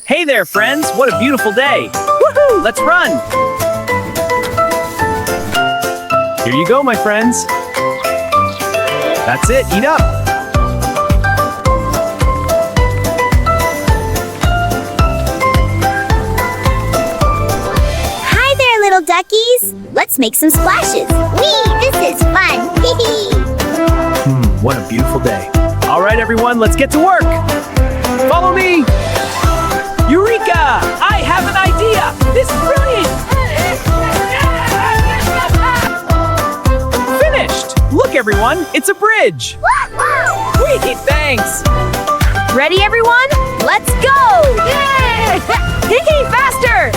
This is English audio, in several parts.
Hey there, friends! What a beautiful day! Woohoo! Let's run! Here you go, my friends. That's it, eat up! Hi there, little duckies! Let's make some splashes! Whee! This is fun! What a beautiful day. All right, everyone, let's get to work! Follow me! Eureka! I have an idea! This is brilliant! Finished! Look, everyone, it's a bridge! Whee! Thanks! Ready, everyone? Let's go! Yay! Faster!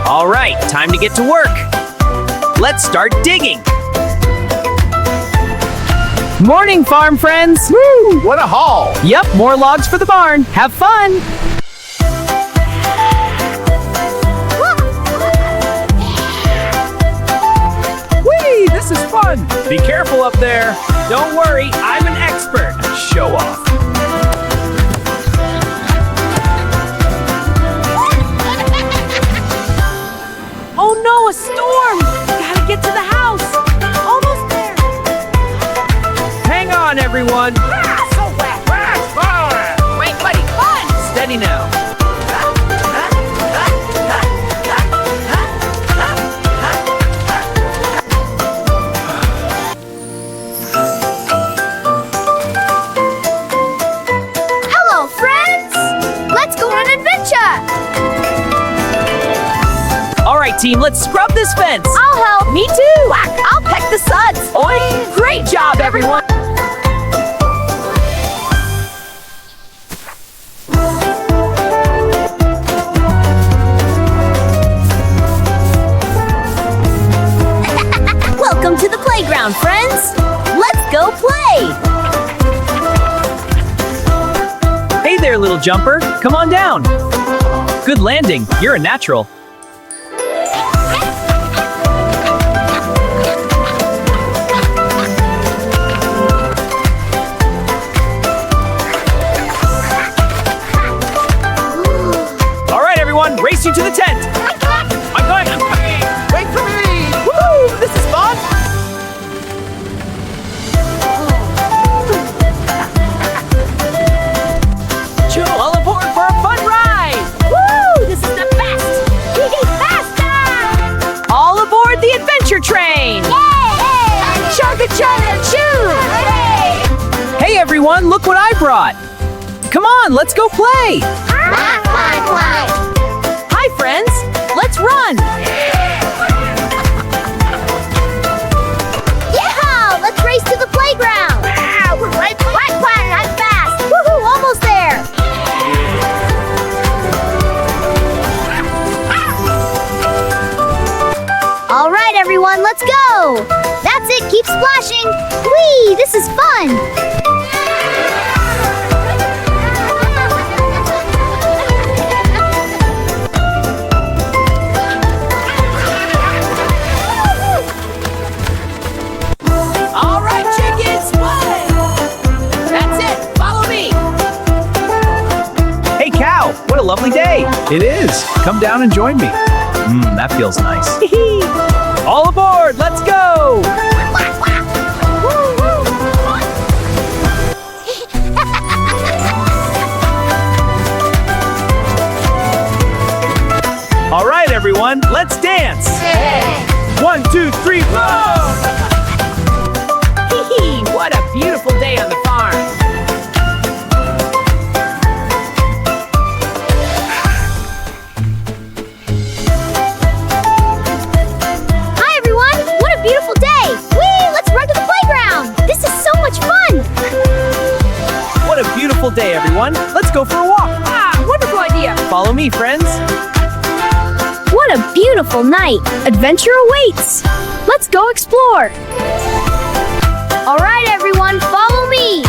All right, time to get to work. Let's start digging. Morning, farm friends. Woo! What a haul! Yep, more logs for the barn. Have fun. Whee! This is fun. Be careful up there. Don't worry, I'm an expert. Show off. Oh no, a storm! Gotta get to the house! Almost there! Hang on, everyone. So wet! Wait, buddy, fun! Steady now. Hello, friends! Let's go on an adventure! All right, team, let's scrub this fence. I'll help! Me too! I'll peck the suds! Oi! Great job, everyone! Welcome to the playground, friends! Let's go play! Hey there, little jumper. Come on down. Good landing. You're a natural. All right, everyone, race you to the tent. I'm going. Wait for me! Woo! This is fun. All aboard for a fun ride. Woo! This is the best! Faster! All aboard the adventure train. Chugga chugga choo! Hey, everyone, look what I brought. Come on, let's go play. Hi, friends! Let's run! Yeah! Let's race to the playground! We're right I'm fast! Woohoo! Almost there! All right, everyone, let's go! That's it, keep splashing! Whee! This is fun! All right, chickens, play! That's it, follow me! Hey, cow, what a lovely day. It is. Come down and join me. That feels nice. All aboard, let's go. All right, everyone, let's dance. 1, 2, 3, go! What a beautiful day on the farm. Hi, everyone! What a beautiful day! Whee! Let's run to the playground! This is so much fun! What a beautiful day, everyone. Let's go for a walk. Wonderful idea! Follow me, friends. What a beautiful night! Adventure awaits! Let's go explore! All right, everyone, follow me!